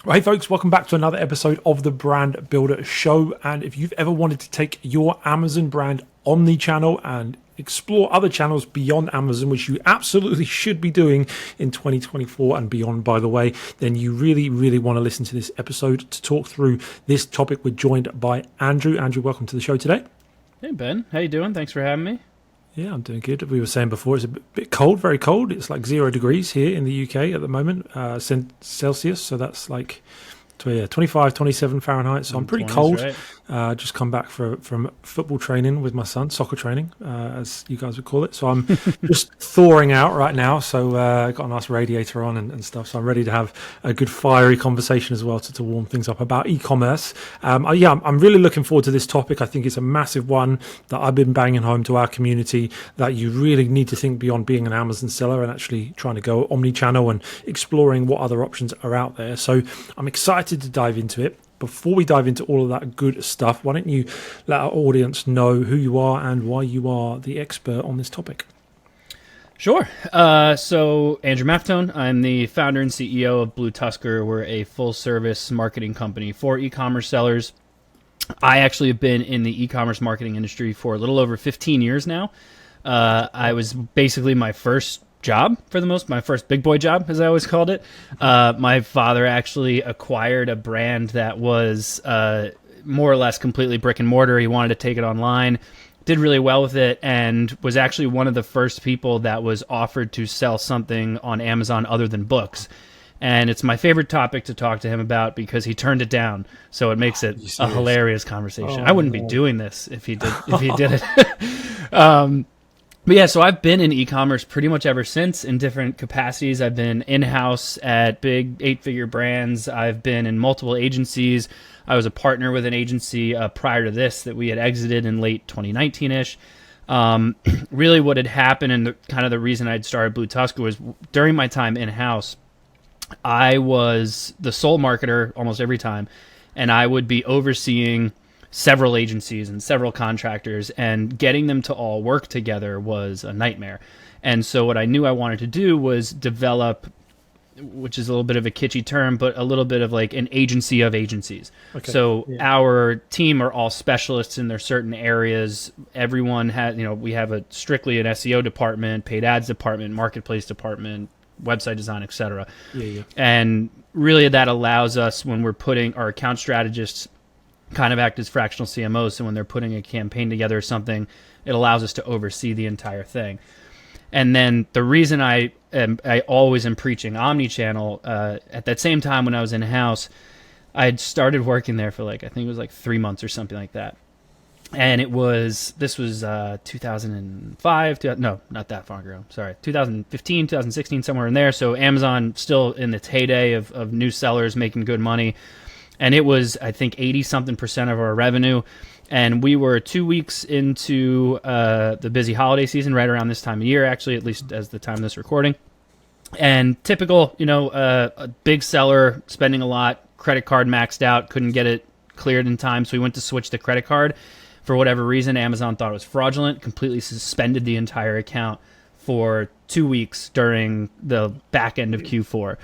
Well, hey folks, welcome back to another episode of the Brand Builder Show. And if you've ever wanted to take your Amazon brand omnichannel and explore other channels beyond Amazon, which you absolutely should be doing in 2024 and beyond, by the way, then you really, really want to listen to this episode to talk through this topic. We're joined by Andrew. Andrew, welcome to the show today. Hey, Ben. How you doing? Thanks for having me. Yeah, I'm doing good. We were saying before, it's a bit cold, very cold. It's like 0 degrees here in the UK at the moment, Celsius. So that's like 25, 27 Fahrenheit. So I'm pretty cold. Right. Just come back from football training with my son, soccer training, as you guys would call it. So I'm just thawing out right now. So got a nice radiator on and stuff. So I'm ready to have a good fiery conversation as well to warm things up about e-commerce. I'm really looking forward to this topic. I think it's a massive one that I've been banging home to our community, that you really need to think beyond being an Amazon seller and actually trying to go omni-channel and exploring what other options are out there. So I'm excited to dive into it. Before we dive into all of that good stuff, why don't you let our audience know who you are and why you are the expert on this topic? Sure. So Andrew Maffetone, I'm the founder and CEO of Blue Tusker. We're a full-service marketing company for e-commerce sellers. I actually have been in the e-commerce marketing industry for a little over 15 years now. I was basically my first job my first big boy job, as I always called it. My father actually acquired a brand that was more or less completely brick and mortar. He wanted to take it online, did really well with it, and was actually one of the first people that was offered to sell something on Amazon other than books. And it's my favorite topic to talk to him about because he turned it down. So it makes it a hilarious conversation. I wouldn't be doing this if he did it. But yeah, so I've been in e-commerce pretty much ever since in different capacities. I've been in-house at big 8-figure brands. I've been in multiple agencies. I was a partner with an agency prior to this that we had exited in late 2019-ish. Really what had happened, and the reason I'd started Blue Tusker, was during my time in-house, I was the sole marketer almost every time, and I would be overseeing several agencies and several contractors, and getting them to all work together was a nightmare. And so what I knew I wanted to do was develop, which is a little bit of a kitschy term, but a little bit of like an agency of agencies. Okay. So our team are all specialists in their certain areas. Everyone has, we have strictly an SEO department, paid ads department, marketplace department, website design, etc. And really that allows us, when we're putting our account strategists kind of act as fractional CMOs, so when they're putting a campaign together or something, it allows us to oversee the entire thing. And then the reason I always am preaching Omnichannel, at that same time when I was in-house, I had started working there for I think it was 3 months or something like that. And this was 2005, no, not that far ago, sorry, 2015, 2016, somewhere in there. So Amazon still in its heyday of new sellers making good money. And it was, I think, 80-something% of our revenue. And we were 2 weeks into the busy holiday season, right around this time of year, actually, at least as the time of this recording. And typical, a big seller spending a lot, credit card maxed out, couldn't get it cleared in time. So we went to switch the credit card. For whatever reason, Amazon thought it was fraudulent, completely suspended the entire account for 2 weeks during the back end of Q4.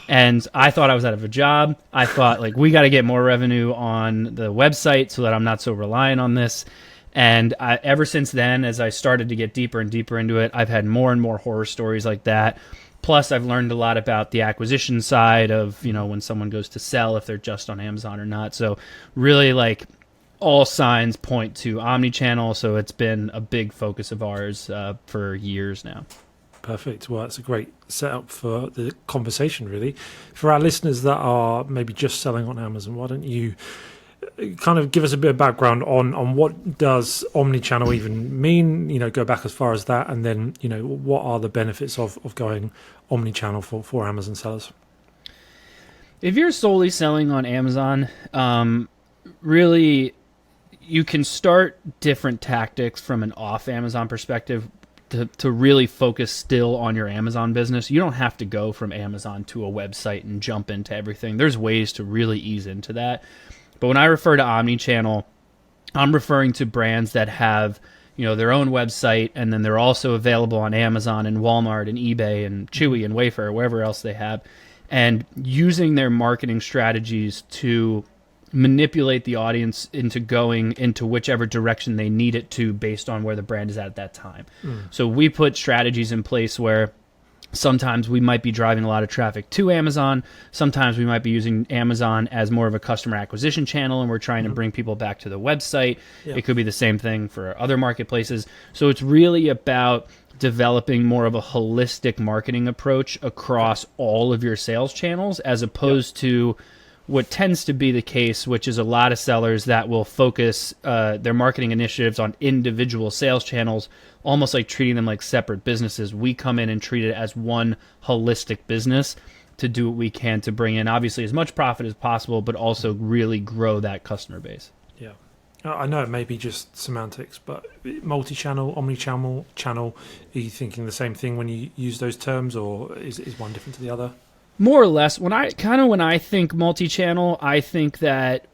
And I thought I was out of a job. I thought, we got to get more revenue on the website so that I'm not so reliant on this. And ever since then, as I started to get deeper and deeper into it, I've had more and more horror stories like that. Plus, I've learned a lot about the acquisition side of, when someone goes to sell, if they're just on Amazon or not. So really, all signs point to Omnichannel, so it's been a big focus of ours for years now. Perfect. Well, that's a great setup for the conversation, really. For our listeners that are maybe just selling on Amazon, why don't you kind of give us a bit of background on what does omnichannel even mean? Go back as far as that, and then, what are the benefits of going omnichannel for Amazon sellers? If you're solely selling on Amazon, really, you can start different tactics from an off Amazon perspective to really focus still on your Amazon business. You don't have to go from Amazon to a website and jump into everything. There's ways to really ease into that. But when I refer to omnichannel, I'm referring to brands that have, their own website, and then they're also available on Amazon and Walmart and eBay and Chewy and Wayfair, wherever else they have. and using their marketing strategies to manipulate the audience into going into whichever direction they need it to based on where the brand is at that time. So we put strategies in place where sometimes we might be driving a lot of traffic to Amazon. Sometimes we might be using Amazon as more of a customer acquisition channel, and we're trying to bring people back to the website. It could be the same thing for other marketplaces. So it's really about developing more of a holistic marketing approach across all of your sales channels, as opposed to what tends to be the case, which is a lot of sellers that will focus their marketing initiatives on individual sales channels, almost like treating them like separate businesses. We come in and treat it as one holistic business to do what we can to bring in, obviously, as much profit as possible, but also really grow that customer base. Yeah. I know it may be just semantics, but multi-channel, omnichannel, are you thinking the same thing when you use those terms, or is one different to the other? More or less. When I think multi-channel, I think that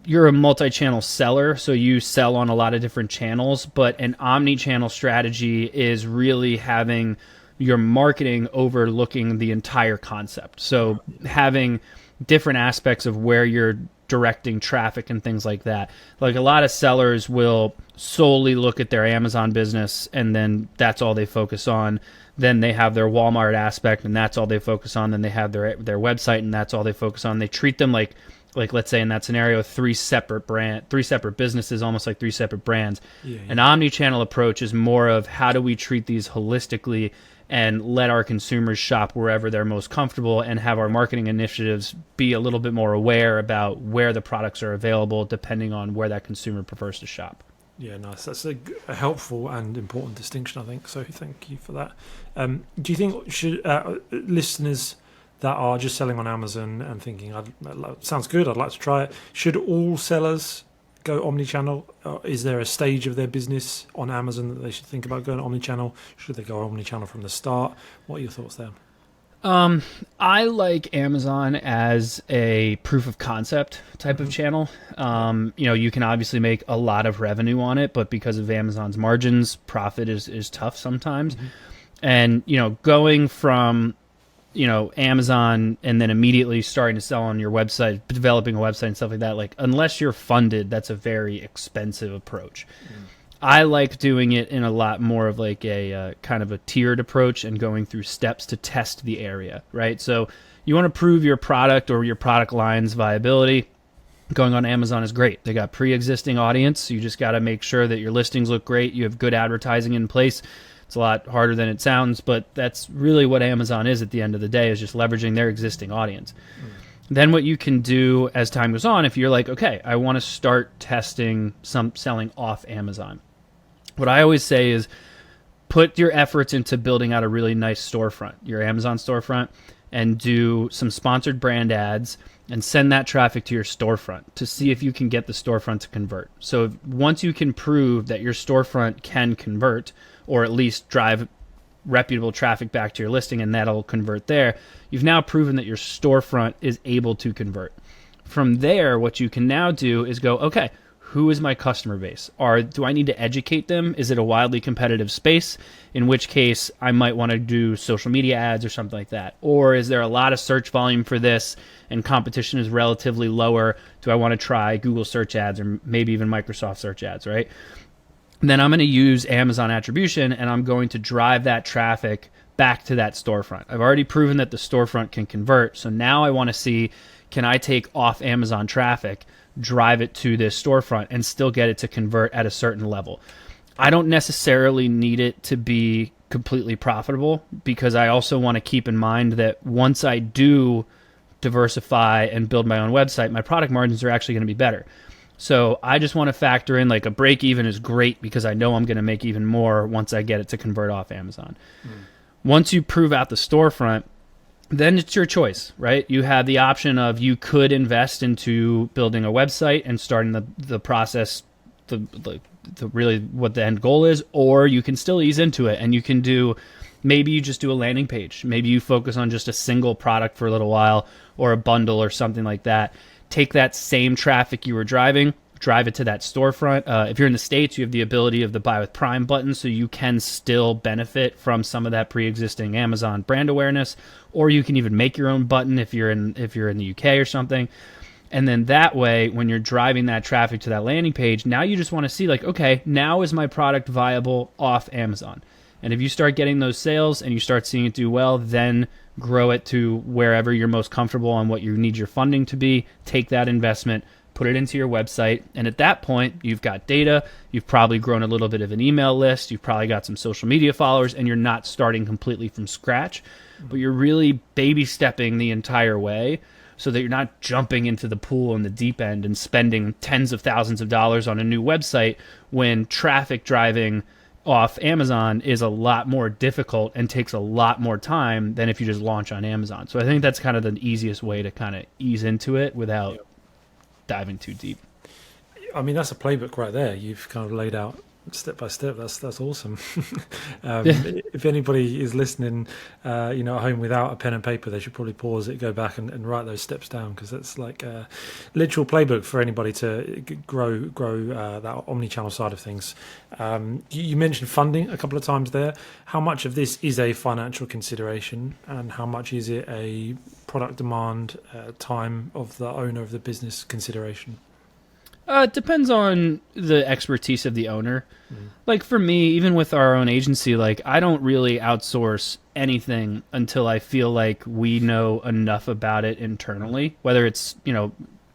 you're a multi-channel seller, so you sell on a lot of different channels, but an omni-channel strategy is really having your marketing overlooking the entire concept. So having different aspects of where you're directing traffic and things like that. Like a lot of sellers will solely look at their Amazon business and then that's all they focus on. Then they have their Walmart aspect and that's all they focus on. Then they have their website and that's all they focus on. They treat them like let's say in that scenario, three separate businesses, almost like three separate brands. An omni-channel approach is more of how do we treat these holistically and let our consumers shop wherever they're most comfortable, and have our marketing initiatives be a little bit more aware about where the products are available depending on where that consumer prefers to shop. Yeah, nice. That's a helpful and important distinction, I think. So thank you for that. Do you think should listeners that are just selling on Amazon and thinking, sounds good, I'd like to try it, should all sellers go omnichannel? Is there a stage of their business on Amazon that they should think about going omnichannel? Should they go omnichannel from the start? What are your thoughts there? I like Amazon as a proof of concept type of channel. You can obviously make a lot of revenue on it, but because of Amazon's margins, profit is tough sometimes. And, going from, Amazon and then immediately starting to sell on your website, developing a website and stuff like that, like unless you're funded, that's a very expensive approach. I like doing it in a lot more of like a kind of a tiered approach and going through steps to test the area, right? So you want to prove your product or your product line's viability. Going on Amazon is great. They got pre-existing audience. You just got to make sure that your listings look great. You have good advertising in place. It's a lot harder than it sounds, but that's really what Amazon is at the end of the day, is just leveraging their existing audience. Then what you can do as time goes on, if you're like, okay, I want to start testing some selling off Amazon. What I always say is put your efforts into building out a really nice storefront, your Amazon storefront, and do some sponsored brand ads and send that traffic to your storefront to see if you can get the storefront to convert. So once you can prove that your storefront can convert, or at least drive reputable traffic back to your listing and that'll convert there, you've now proven that your storefront is able to convert. From there, what you can now do is go, okay, who is my customer base? Do I need to educate them? Is it a wildly competitive space? In which case, I might want to do social media ads or something like that. Or is there a lot of search volume for this and competition is relatively lower? Do I want to try Google search ads or maybe even Microsoft search ads, right? Then I'm going to use Amazon attribution and I'm going to drive that traffic back to that storefront. I've already proven that the storefront can convert. So now I want to see, can I take off Amazon traffic, drive it to this storefront and still get it to convert at a certain level? I don't necessarily need it to be completely profitable, because I also want to keep in mind that once I do diversify and build my own website, my product margins are actually going to be better. So I just want to factor in like a break even is great because I know I'm going to make even more once I get it to convert off Amazon. Once you prove out the storefront, then it's your choice, right? You have the option of, you could invest into building a website and starting the process, the really what the end goal is, or you can still ease into it and you can do, maybe you just do a landing page. Maybe you focus on just a single product for a little while or a bundle or something like that. Take that same traffic you were driving, drive it to that storefront. If you're in the States, you have the ability of the Buy with Prime button, so you can still benefit from some of that pre-existing Amazon brand awareness, or you can even make your own button if you're in the UK or something. And then that way, when you're driving that traffic to that landing page, now you just want to see like, okay, now is my product viable off Amazon? And if you start getting those sales and you start seeing it do well, then grow it to wherever you're most comfortable on what you need your funding to be. Take that investment, put it into your website. And at that point, you've got data. You've probably grown a little bit of an email list. You've probably got some social media followers, and you're not starting completely from scratch, but you're really baby stepping the entire way so that you're not jumping into the pool in the deep end and spending tens of thousands of dollars on a new website when traffic driving off Amazon is a lot more difficult and takes a lot more time than if you just launch on Amazon. So I think that's kind of the easiest way to kind of ease into it without diving too deep. I mean, that's a playbook right there. You've kind of laid out step by step. That's awesome. If anybody is listening, at home without a pen and paper, they should probably pause it, go back and write those steps down, because that's like a literal playbook for anybody to grow that omni-channel side of things. You mentioned funding a couple of times there. How much of this is a financial consideration, and how much is it a product demand, time of the owner of the business consideration? It depends on the expertise of the owner. Like for me, even with our own agency, like I don't really outsource anything until I feel like we know enough about it internally, whether it's,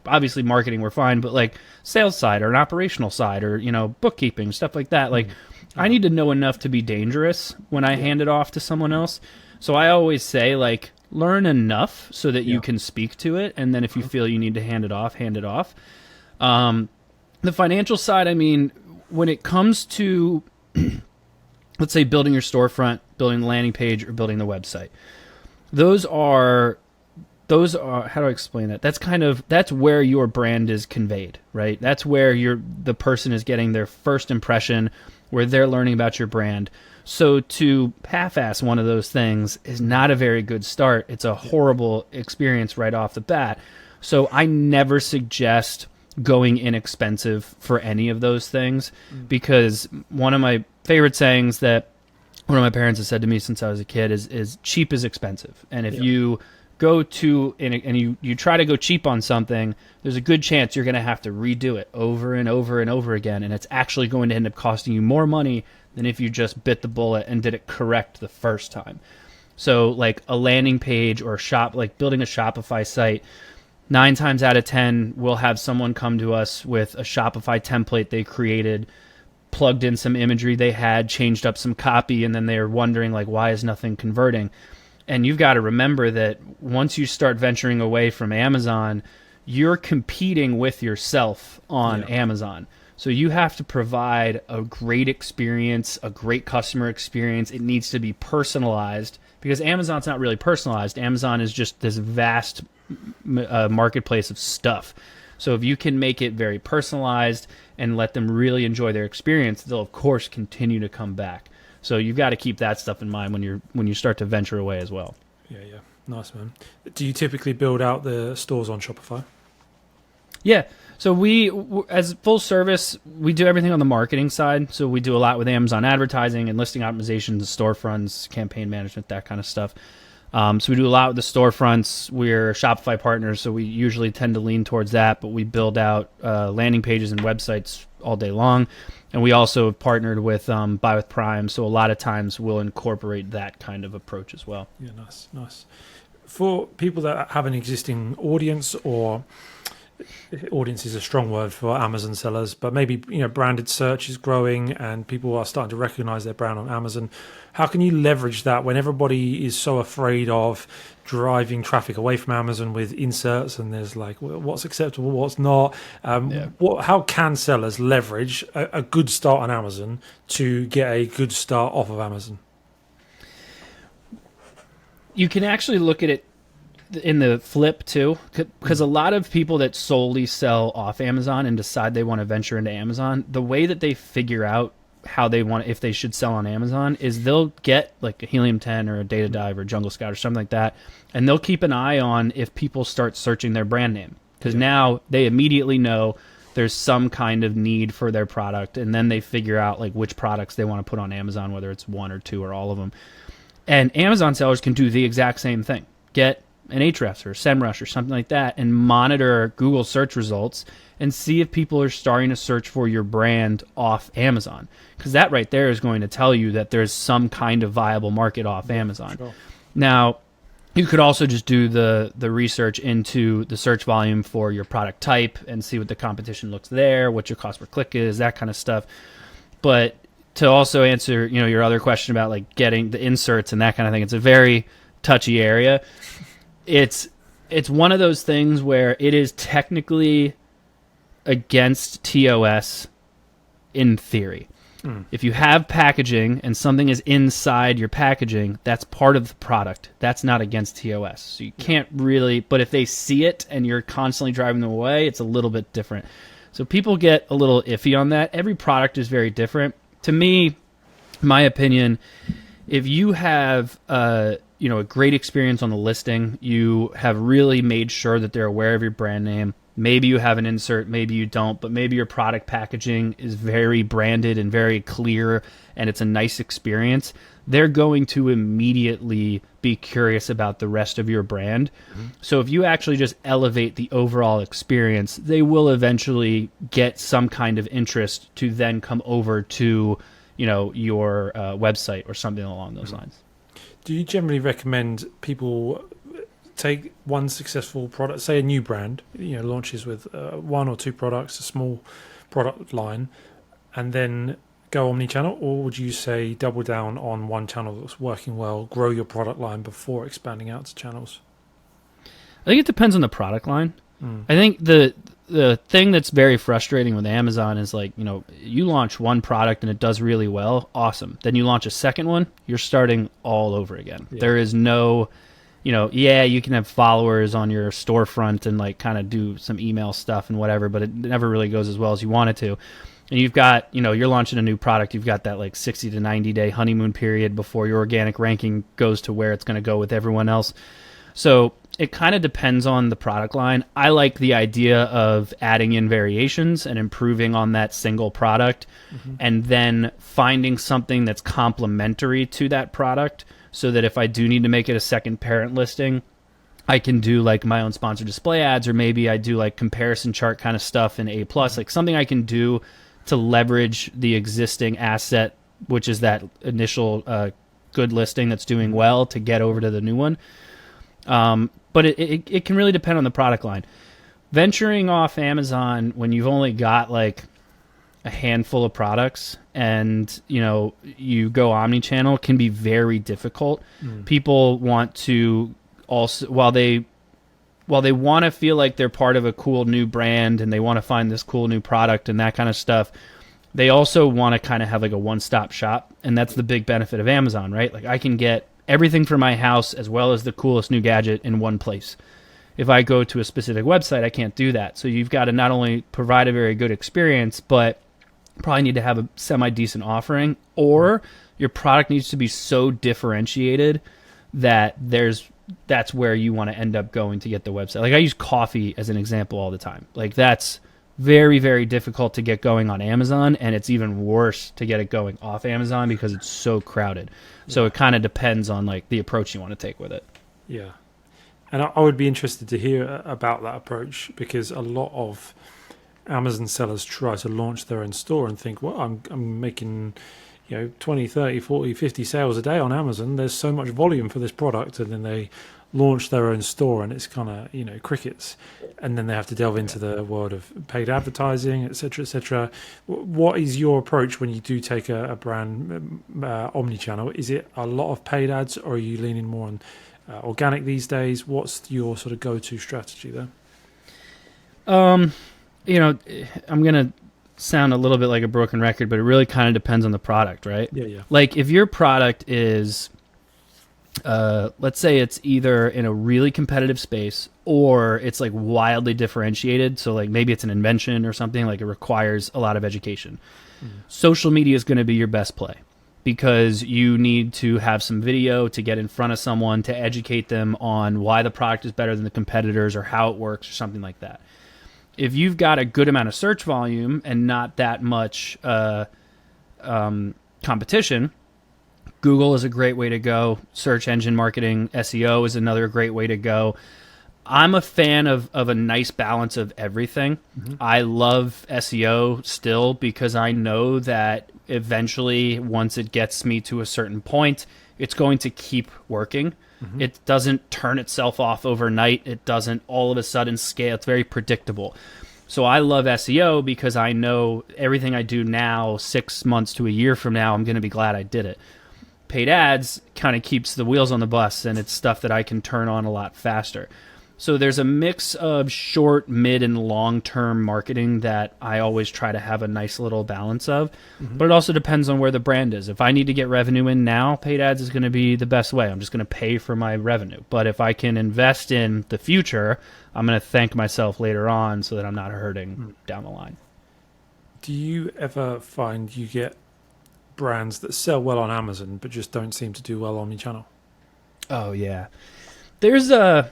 obviously marketing, we're fine, but like sales side or an operational side or, bookkeeping, stuff like that. Like I need to know enough to be dangerous when I hand it off to someone else. So I always say like, learn enough so that you can speak to it. And then if you feel you need to hand it off, hand it off. The financial side, I mean, when it comes to, let's say, building your storefront, building the landing page, or building the website, those are, how do I explain that? That's where your brand is conveyed, right? That's where the person is getting their first impression, where they're learning about your brand. So to half-ass one of those things is not a very good start. It's a horrible experience right off the bat. So I never suggest going inexpensive for any of those things, because one of my favorite sayings that one of my parents has said to me since I was a kid is cheap is expensive. And if you go to and you try to go cheap on something, there's a good chance you're going to have to redo it over and over and over again, and it's actually going to end up costing you more money than if you just bit the bullet and did it correct the first time. So like a landing page or like building a Shopify site, 9 times out of 10, we'll have someone come to us with a Shopify template they created, plugged in some imagery they had, changed up some copy, and then they're wondering, like, why is nothing converting? And you've got to remember that once you start venturing away from Amazon, you're competing with yourself on Amazon. So you have to provide a great experience, a great customer experience. It needs to be personalized, because Amazon's not really personalized. Amazon is just this vast marketplace of stuff. So if you can make it very personalized and let them really enjoy their experience, they'll of course continue to come back. So you've got to keep that stuff in mind when you start to venture away as well. Yeah, nice, man. Do you typically build out the stores on Shopify? Yeah. So we, as full service, we do everything on the marketing side. So we do a lot with Amazon advertising and listing optimizations, storefronts, campaign management, that kind of stuff. So we do a lot with the storefronts. We're Shopify partners, so we usually tend to lean towards that, but we build out landing pages and websites all day long. And we also have partnered with Buy with Prime, so a lot of times we'll incorporate that kind of approach as well. Yeah, nice. For people that have an existing audience, or audience is a strong word for Amazon sellers, but maybe branded search is growing and people are starting to recognize their brand on Amazon. How can you leverage that when everybody is so afraid of driving traffic away from Amazon with inserts, and there's like what's acceptable, what's not? How can sellers leverage a good start on Amazon to get a good start off of Amazon? You can actually look at it in the flip too, because a lot of people that solely sell off Amazon and decide they want to venture into Amazon, the way that they figure out how they want, if they should sell on Amazon, is they'll get like a Helium 10 or a Data Dive or Jungle Scout or something like that, and they'll keep an eye on if people start searching their brand name, because now they immediately know there's some kind of need for their product, and then they figure out like which products they want to put on Amazon, whether it's one or two or all of them. And Amazon sellers can do the exact same thing. Get an Ahrefs or SEMrush or something like that and monitor Google search results and see if people are starting to search for your brand off Amazon. Because that right there is going to tell you that there's some kind of viable market off Amazon. Sure. Now, you could also just do the research into the search volume for your product type and see what the competition looks there, what your cost per click is, that kind of stuff. But to also answer, your other question about like getting the inserts and that kind of thing, it's a very touchy area. It's one of those things where it is technically against TOS in theory. If you have packaging and something is inside your packaging, that's part of the product. That's not against TOS. So you can't really, but if they see it and you're constantly driving them away, it's a little bit different. So people get a little iffy on that. Every product is very different. To me, my opinion, if you have a great experience on the listing, you have really made sure that they're aware of your brand name. Maybe you have an insert, maybe you don't, but maybe your product packaging is very branded and very clear and it's a nice experience. They're going to immediately be curious about the rest of your brand. Mm-hmm. So if you actually just elevate the overall experience, they will eventually get some kind of interest to then come over to, your website or something along those lines. Do you generally recommend people take one successful product, say a new brand, launches with one or two products, a small product line, and then go omnichannel? Or would you say double down on one channel that's working well, grow your product line before expanding out to channels? I think it depends on the product line. I think the thing that's very frustrating with Amazon is like, you launch one product and it does really well, awesome. Then you launch a second one, you're starting all over again. Yeah. There is no... you can have followers on your storefront and like kind of do some email stuff and whatever, but it never really goes as well as you want it to. And you've got, you're launching a new product. You've got that like 60 to 90 day honeymoon period before your organic ranking goes to where it's going to go with everyone else. So it kind of depends on the product line. I like the idea of adding in variations and improving on that single product, and then finding something that's complementary to that product, so that if I do need to make it a second parent listing, I can do like my own sponsored display ads, or maybe I do like comparison chart kind of stuff in A+, like something I can do to leverage the existing asset, which is that initial good listing that's doing well, to get over to the new one. But it can really depend on the product line. Venturing off Amazon when you've only got like a handful of products and you go omnichannel can be very difficult. People want to also, while they want to feel like they're part of a cool new brand and they want to find this cool new product and that kind of stuff, they also want to kind of have like a one-stop shop. And that's the big benefit of Amazon, right? Like I can get everything for my house as well as the coolest new gadget in one place. If I go to a specific website, I can't do that. So you've got to not only provide a very good experience, but probably need to have a semi-decent offering, or your product needs to be so differentiated that that's where you want to end up going to get the website. Like I use coffee as an example all the time. Like that's very, very difficult to get going on Amazon, and it's even worse to get it going off Amazon because it's so crowded. So it kind of depends on like the approach you want to take with it. Yeah. And I would be interested to hear about that approach, because a lot of Amazon sellers try to launch their own store and think, well, I'm making 20, 30, 40, 50 sales a day on Amazon. There's so much volume for this product. And then they launch their own store and it's kind of, crickets. And then they have to delve into the world of paid advertising, et cetera, et cetera. What is your approach when you do take a brand omnichannel? Is it a lot of paid ads, or are you leaning more on organic these days? What's your sort of go-to strategy there? I'm going to sound a little bit like a broken record, but it really kind of depends on the product, right? Yeah. Like if your product is, let's say it's either in a really competitive space or it's like wildly differentiated. So like maybe it's an invention or something, like it requires a lot of education. Social media is going to be your best play, because you need to have some video to get in front of someone to educate them on why the product is better than the competitors or how it works or something like that. if you've got a good amount of search volume and not that much competition, Google is a great way to go. Search engine marketing, SEO is another great way to go. I'm a fan of a nice balance of everything. I love SEO still because I know that eventually, once it gets me to a certain point, it's going to keep working. It doesn't turn itself off overnight. It doesn't all of a sudden scale. It's very predictable. So I love SEO because I know everything I do now, 6 months to a year from now, I'm going to be glad I did it. Paid ads kind of keeps the wheels on the bus, and it's stuff that I can turn on a lot faster. So there's a mix of short, mid, and long-term marketing that I always try to have a nice little balance of. But it also depends on where the brand is. If I need to get revenue in now, paid ads is going to be the best way. I'm just going to pay for my revenue. But if I can invest in the future, I'm going to thank myself later on so that I'm not hurting down the line. Do you ever find you get brands that sell well on Amazon but just don't seem to do well omnichannel? Oh, yeah. There's a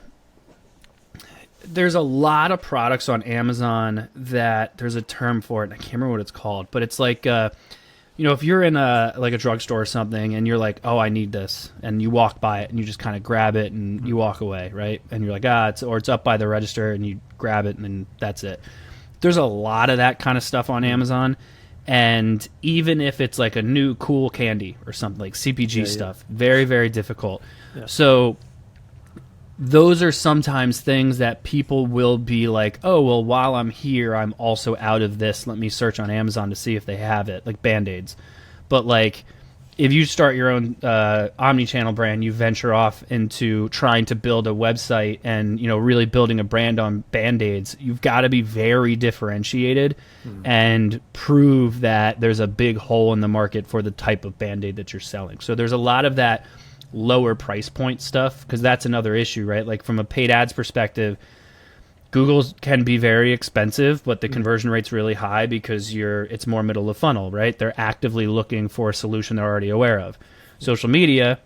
lot of products on Amazon that there's a term for it. I can't remember what it's called, but it's like, if you're in a drugstore or something and you're like, oh, I need this. And you walk by it and you just kind of grab it and you walk away, right? And you're like, it's up by the register and you grab it and then that's it. There's a lot of that kind of stuff on Amazon. And even if it's like a new cool candy or something like CPG stuff, very, very difficult. Yeah. So those are sometimes things that people will be like, oh, well, while I'm here, I'm also out of this. Let me search on Amazon to see if they have it, like Band-Aids. But like, if you start your own omnichannel brand, you venture off into trying to build a website and, really building a brand on Band-Aids, you've got to be very differentiated and prove that there's a big hole in the market for the type of Band-Aid that you're selling. So there's a lot of that lower price point stuff, because that's another issue, right? Like from a paid ads perspective, Google can be very expensive, but the conversion rate's really high because it's more middle of funnel, right? They're actively looking for a solution they're already aware of. Social media,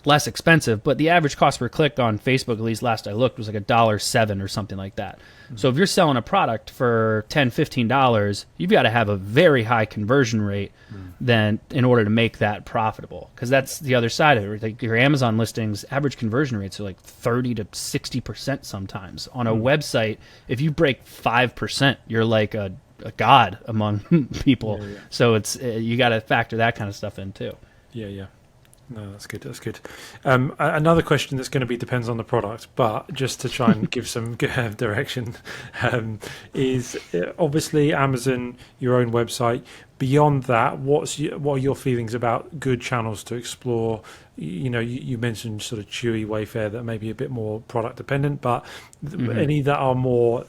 less expensive, but the average cost per click on Facebook, at least last I looked, was like $1.07 or something like that. So if you're selling a product for $10, $15, you've got to have a very high conversion rate then in order to make that profitable. Because that's the other side of it. Like your Amazon listings, average conversion rates are like 30 to 60% sometimes. On a website, if you break 5%, you're like a god among people. Yeah. So it's you got to factor that kind of stuff in too. Yeah. No, that's good. That's good. Another question that's going to be depends on the product, but just to try and give some direction, is obviously Amazon, your own website. Beyond that, what are your feelings about good channels to explore? You mentioned sort of Chewy, Wayfair, that may be a bit more product dependent, but any that are more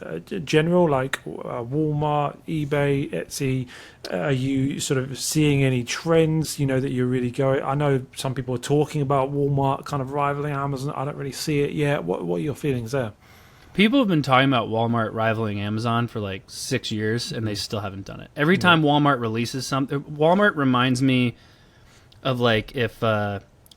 general, like Walmart, eBay, Etsy. Are you sort of seeing any trends, that you're really going? I know some people are talking about Walmart kind of rivaling Amazon. I don't really see it yet. What are your feelings there? People have been talking about Walmart rivaling Amazon for like 6 years, and they still haven't done it. Every time Walmart releases something, Walmart reminds me of like if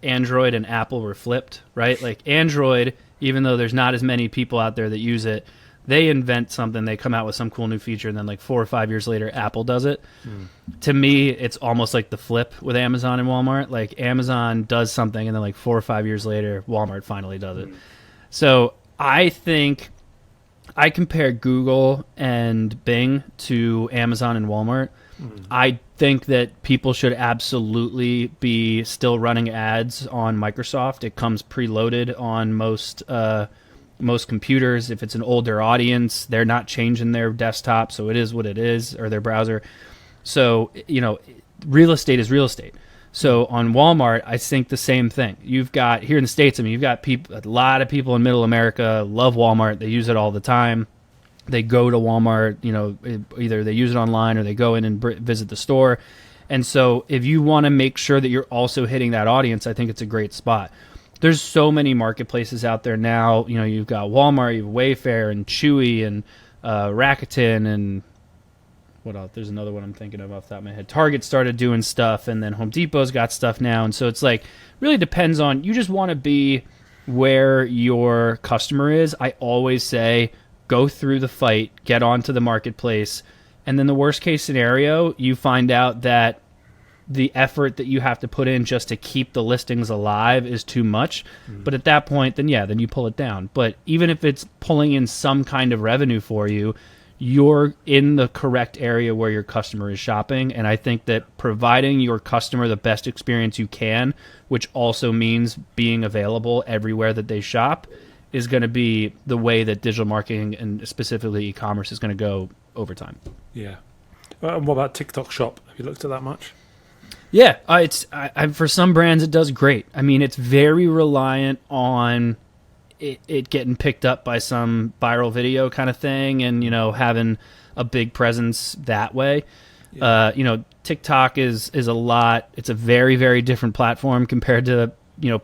Android and Apple were flipped, right? Like Android, even though there's not as many people out there that use it, they invent something, they come out with some cool new feature, and then like 4 or 5 years later, Apple does it. To me, it's almost like the flip with Amazon and Walmart. Like Amazon does something, and then like 4 or 5 years later, Walmart finally does it. So I think I compare Google and Bing to Amazon and Walmart. I think that people should absolutely be still running ads on Microsoft. It comes preloaded on most computers. If it's an older audience, they're not changing their desktop, so it is what it is, or their browser. So, real estate is real estate. So on Walmart, I think the same thing. You've got, here in the States, you've got a lot of people in middle America love Walmart. They use it all the time. They go to Walmart, either they use it online or they go in and visit the store. And so if you want to make sure that you're also hitting that audience, I think it's a great spot. There's so many marketplaces out there now. You've got Walmart, you have Wayfair and Chewy and Rakuten and what else? There's another one I'm thinking of off the top of my head. Target started doing stuff, and then Home Depot's got stuff now. And so it's like, really depends on, you just want to be where your customer is. I always say, go through the fight, get onto the marketplace, and then the worst case scenario, you find out that the effort that you have to put in just to keep the listings alive is too much. But at that point, then you pull it down. But even if it's pulling in some kind of revenue for you, you're in the correct area where your customer is shopping. And I think that providing your customer the best experience you can, which also means being available everywhere that they shop, is going to be the way that digital marketing and specifically e-commerce is going to go over time. Yeah. And what about TikTok Shop? Have you looked at that much? Yeah, for some brands it does great. I mean, it's very reliant on it getting picked up by some viral video kind of thing, and having a big presence that way. Yeah. TikTok is a lot. It's a very, very different platform compared to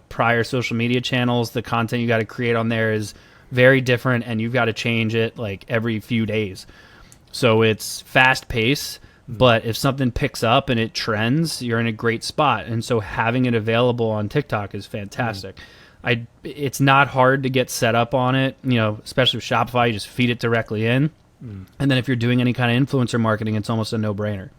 prior social media channels. The content you got to create on there is very different, and you've got to change it like every few days. So it's fast paced. But if something picks up and it trends, you're in a great spot. And so having it available on TikTok is fantastic. It's not hard to get set up on it, especially with Shopify. You just feed it directly in. And then if you're doing any kind of influencer marketing, it's almost a no-brainer.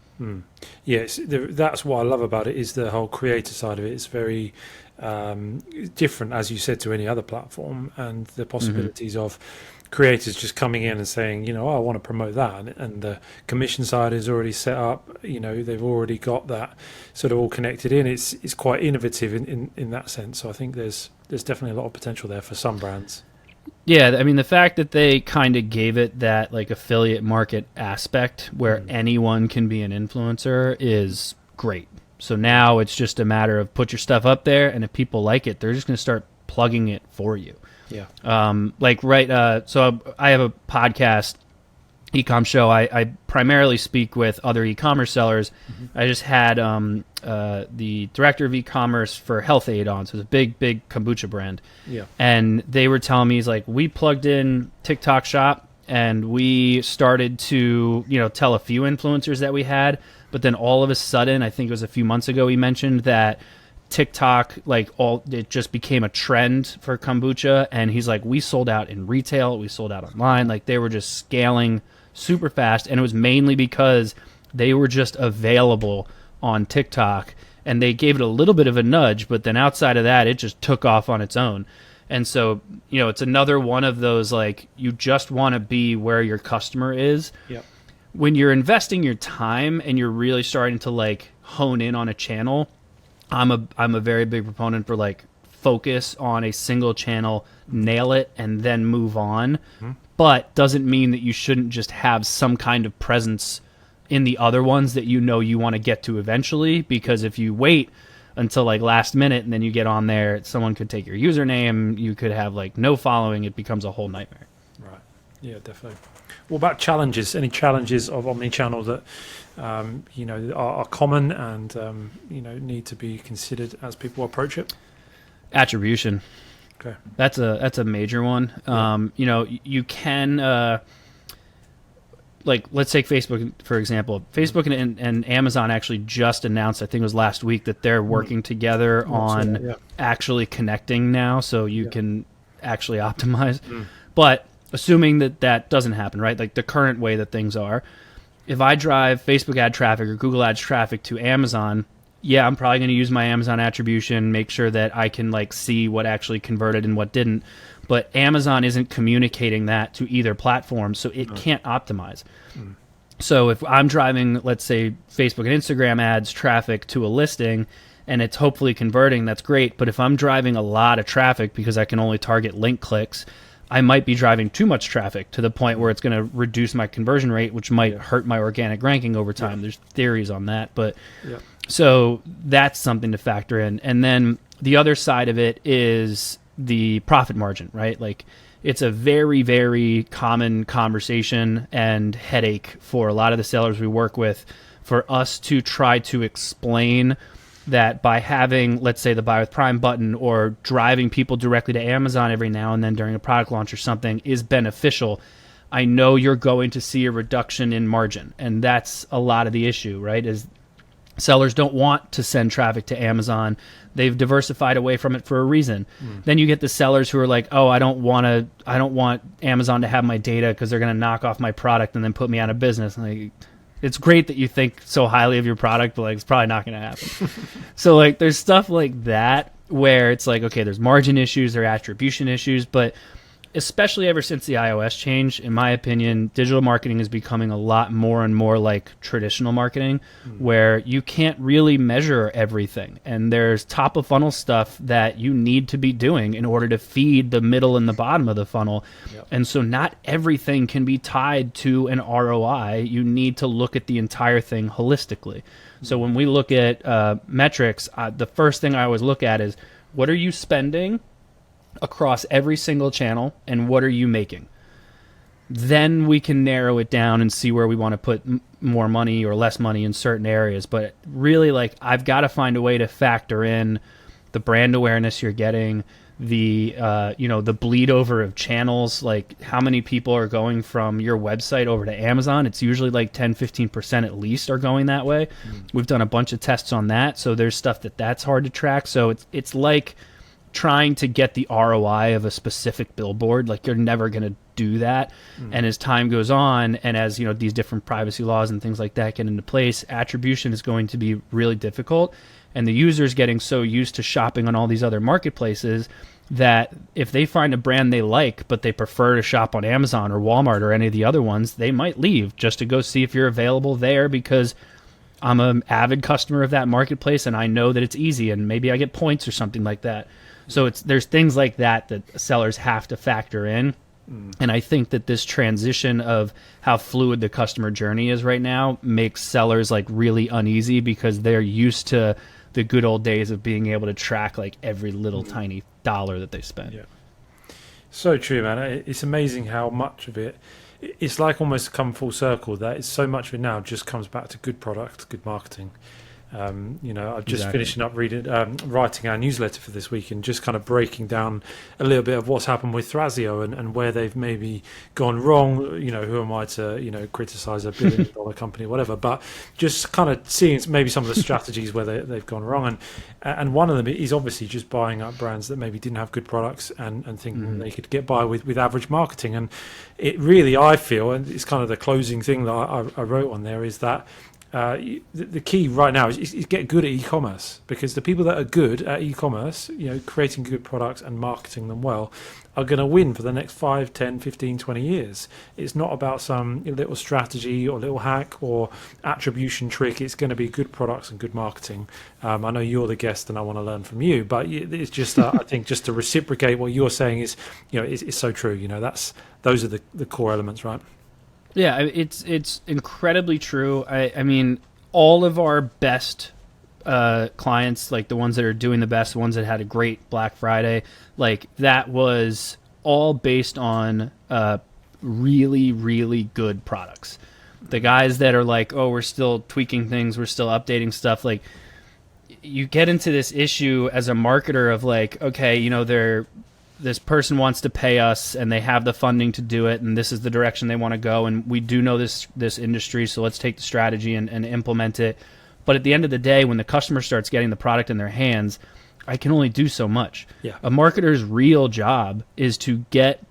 Yes, that's what I love about it, is the whole creator side of it. It's very different, as you said, to any other platform, and the possibilities of creators just coming in and saying, I want to promote that, and the commission side is already set up. They've already got that sort of all connected in. It's quite innovative in that sense. So I think there's definitely a lot of potential there for some brands. Yeah, I mean, the fact that they kind of gave it that like affiliate market aspect where anyone can be an influencer is great. So now it's just a matter of put your stuff up there, and if people like it, they're just going to start plugging it for you. Yeah. So I have a podcast, e-com show. I primarily speak with other e-commerce sellers. I just had the director of e-commerce for Health Aid on, so it's a big kombucha brand. Yeah. And they were telling me, we plugged in TikTok Shop and we started to, tell a few influencers that we had, but then all of a sudden, I think it was a few months ago, he mentioned that TikTok, it just became a trend for kombucha, and he's like, we sold out in retail, we sold out online, they were just scaling super fast, and it was mainly because they were just available on TikTok, and they gave it a little bit of a nudge, but then outside of that, it just took off on its own. And so, it's another one of those, you just want to be where your customer is. Yep. When you're investing your time and you're really starting to hone in on a channel, I'm a very big proponent for focus on a single channel, nail it, and then move on. But doesn't mean that you shouldn't just have some kind of presence in the other ones that you want to get to eventually. Because if you wait until last minute and then you get on there, someone could take your username, you could have no following, it becomes a whole nightmare. Right. Yeah, definitely. What about challenges? Any challenges of Omnichannel that are common and need to be considered as people approach it? Attribution. Okay. That's a major one. Yeah. You can let's take Facebook for example. Facebook and Amazon actually just announced, I think it was last week, that they're working together on actually connecting now, so you can actually optimize. But assuming that doesn't happen, right? The current way that things are, if I drive Facebook ad traffic or Google ads traffic to Amazon, I'm probably going to use my Amazon attribution, make sure that I can see what actually converted and what didn't. But Amazon isn't communicating that to either platform, so it can't optimize. So if I'm driving, let's say, Facebook and Instagram ads traffic to a listing and it's hopefully converting, that's great. But if I'm driving a lot of traffic because I can only target link clicks, I might be driving too much traffic to the point where it's going to reduce my conversion rate, which might hurt my organic ranking over time. There's theories on that, but so that's something to factor in. And then the other side of it is the profit margin, right? It's a very, very common conversation and headache for a lot of the sellers we work with, for us to try to explain that by having, let's say, the Buy with Prime button or driving people directly to Amazon every now and then during a product launch or something is beneficial. I know you're going to see a reduction in margin, and that's a lot of the issue, right? Is Sellers don't want to send traffic to Amazon. They've diversified away from it for a reason. Then you get the sellers who are like, "Oh, I don't want Amazon to have my data because they're going to knock off my product and then put me out of business." And like, it's great that you think so highly of your product, but like, it's probably not going to happen. So like, there's stuff like that where it's like, okay, there's margin issues, there are attribution issues, but especially ever since the iOS change, in my opinion, digital marketing is becoming a lot more and more like traditional marketing, where you can't really measure everything. And there's top of funnel stuff that you need to be doing in order to feed the middle and the bottom of the funnel. Yep. And so not everything can be tied to an ROI. You need to look at the entire thing holistically. So when we look at metrics, the first thing I always look at is, what are you spending across every single channel, and what are you making? Then we can narrow it down and see where we want to put more money or less money in certain areas. But really, like, I've got to find a way to factor in the brand awareness you're getting, the the bleed over of channels, like how many people are going from your website over to Amazon. It's usually like 10-15% at least are going that way. We've done a bunch of tests on that, so there's stuff that's hard to track. So it's like trying to get the ROI of a specific billboard. Like, you're never going to do that. And as time goes on, and as these different privacy laws and things like that get into place, attribution is going to be really difficult. And the user's getting so used to shopping on all these other marketplaces that if they find a brand they like, but they prefer to shop on Amazon or Walmart or any of the other ones, they might leave just to go see if you're available there, because I'm an avid customer of that marketplace and I know that it's easy and maybe I get points or something like that. So there's things like that sellers have to factor in. And I think that this transition of how fluid the customer journey is right now makes sellers like really uneasy, because they're used to the good old days of being able to track like every little tiny dollar that they spend. Yeah. So true, man. It's amazing how much of it's like almost come full circle, that it's so much of it now just comes back to good product, good marketing. I've just finishing up writing our newsletter for this week, and just kind of breaking down a little bit of what's happened with Thrasio and where they've maybe gone wrong. Who am I to criticize a $1 billion company or whatever, but just kind of seeing maybe some of the strategies where they've gone wrong, and one of them is obviously just buying up brands that maybe didn't have good products and thinking they could get by with average marketing. And it really, I feel, and it's kind of the closing thing that I wrote on there, is that the key right now is get good at e-commerce, because the people that are good at e-commerce, creating good products and marketing them well, are going to win for the next 5, 10, 15, 20 years. It's not about some little strategy or little hack or attribution trick. It's going to be good products and good marketing. I know you're the guest and I want to learn from you, but it's just I think just to reciprocate what you're saying is it's so true. Those are the core elements, right? Yeah, it's incredibly true. I mean, all of our best clients, like the ones that are doing the best, the ones that had a great Black Friday, like that was all based on really, really good products. The guys that are like, oh, we're still tweaking things, we're still updating stuff, like you get into this issue as a marketer of like, okay, this person wants to pay us and they have the funding to do it, and this is the direction they want to go, and we do know this industry, so let's take the strategy and implement it. But at the end of the day, when the customer starts getting the product in their hands, I can only do so much. Yeah. A marketer's real job is to get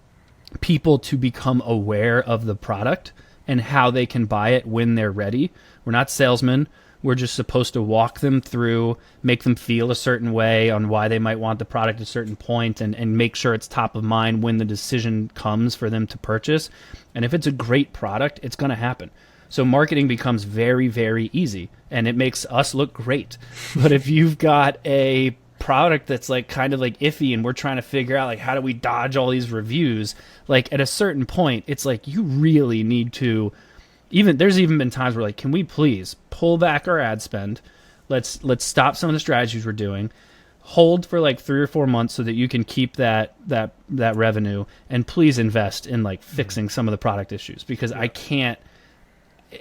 people to become aware of the product and how they can buy it when they're ready. We're not salesmen. We're just supposed to walk them through, make them feel a certain way on why they might want the product at a certain point, and make sure it's top of mind when the decision comes for them to purchase. And if it's a great product, it's going to happen. So marketing becomes very, very easy, and it makes us look great. But if you've got a product that's like kind of like iffy, and we're trying to figure out like how do we dodge all these reviews, like at a certain point, it's like you really need to there's even been times where like, can we please pull back our ad spend? Let's stop some of the strategies we're doing, hold for like 3 or 4 months so that you can keep that revenue, and please invest in like fixing some of the product issues, because I can't,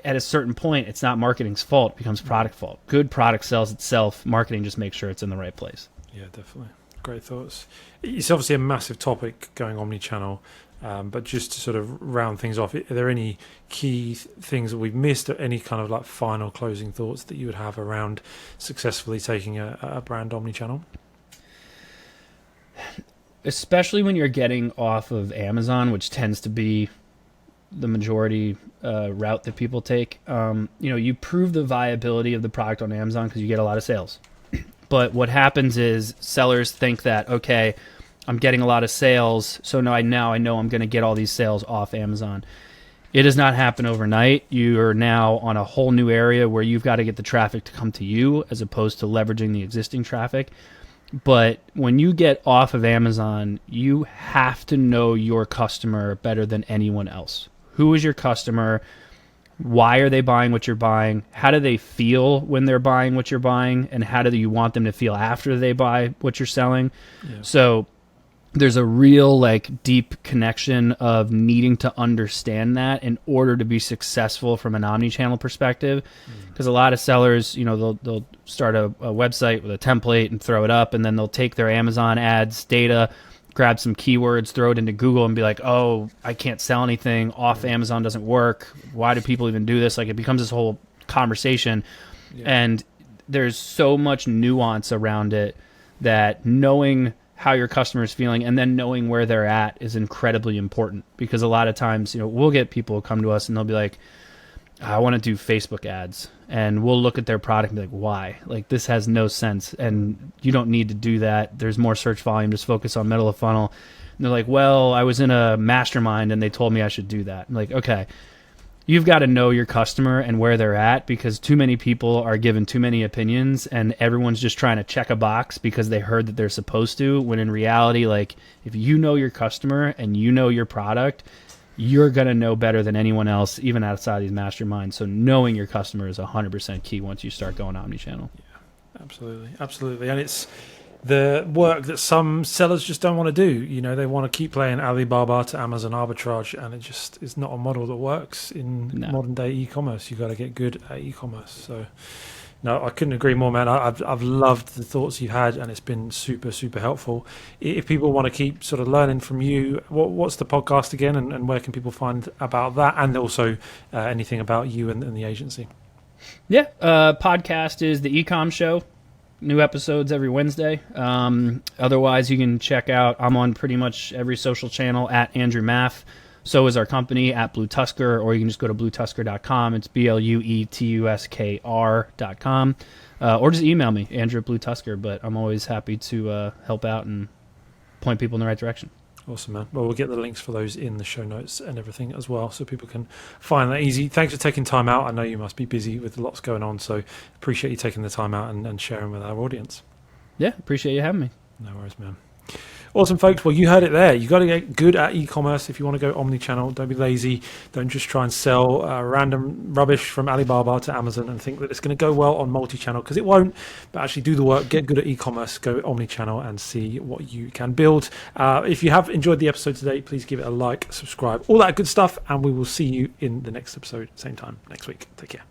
at a certain point, it's not marketing's fault, it becomes product fault. Good product sells itself. Marketing just makes sure it's in the right place. Yeah, definitely. Great thoughts. It's obviously a massive topic going omnichannel. But just to sort of round things off, are there any key things that we've missed, or any kind of like final closing thoughts that you would have around successfully taking a brand omnichannel? Especially when you're getting off of Amazon, which tends to be the majority route that people take. You prove the viability of the product on Amazon because you get a lot of sales. But what happens is sellers think that, okay, I'm getting a lot of sales, so now I know I'm going to get all these sales off Amazon. It does not happen overnight. You are now on a whole new area where you've got to get the traffic to come to you as opposed to leveraging the existing traffic. But when you get off of Amazon, you have to know your customer better than anyone else. Who is your customer? Why are they buying what you're buying? How do they feel when they're buying what you're buying? And how do you want them to feel after they buy what you're selling? Yeah. So there's a real deep connection of needing to understand that in order to be successful from an omnichannel perspective. Because a lot of sellers, they'll start a website with a template and throw it up, and then they'll take their Amazon ads data, grab some keywords, throw it into Google, and be like, oh, I can't sell anything. Off Amazon doesn't work. Why do people even do this? It becomes this whole conversation. Yeah. And there's so much nuance around it that knowing how your customer is feeling and then knowing where they're at is incredibly important. Because a lot of times, we'll get people who come to us and they'll be like, I want to do Facebook ads. And we'll look at their product and be like, why? This has no sense. And you don't need to do that. There's more search volume. Just focus on middle of funnel. And they're like, well, I was in a mastermind and they told me I should do that. I'm like, okay, you've got to know your customer and where they're at, because too many people are given too many opinions and everyone's just trying to check a box because they heard that they're supposed to, when in reality, if you know your customer and you know your product, you're going to know better than anyone else, even outside these masterminds. So knowing your customer is 100% key once you start going omnichannel. Yeah, absolutely. And it's the work that some sellers just don't want to do. They want to keep playing Alibaba to Amazon arbitrage, and it just is not a model that works in modern day e-commerce. You've got to get good at e-commerce. So no, I couldn't agree more, man. I've loved the thoughts you've had, and it's been super, super helpful. If people want to keep sort of learning from you, what's the podcast again, and where can people find about that, and also anything about you and the agency? Yeah, podcast is the eCom Show. New episodes every Wednesday. Otherwise, you can check out, I'm on pretty much every social channel at Andrew Maff. So is our company at Blue Tusker, or you can just go to bluetusker.com. It's BLUETUSKR.com. Or just email me, Andrew at Blue Tusker. But I'm always happy to help out and point people in the right direction. Awesome, man. Well, we'll get the links for those in the show notes and everything as well, so people can find that easy. Thanks for taking time out. I know you must be busy with lots going on, so appreciate you taking the time out and sharing with our audience. Yeah, appreciate you having me. No worries, man. Awesome, folks. Well, you heard it there. You got to get good at e-commerce if you want to go omni-channel. Don't be lazy. Don't just try and sell random rubbish from Alibaba to Amazon and think that it's going to go well on multi-channel, because it won't. But actually do the work, get good at e-commerce, go omni-channel and see what you can build. If you have enjoyed the episode today, please give it a like, subscribe, all that good stuff. And we will see you in the next episode, same time next week. Take care.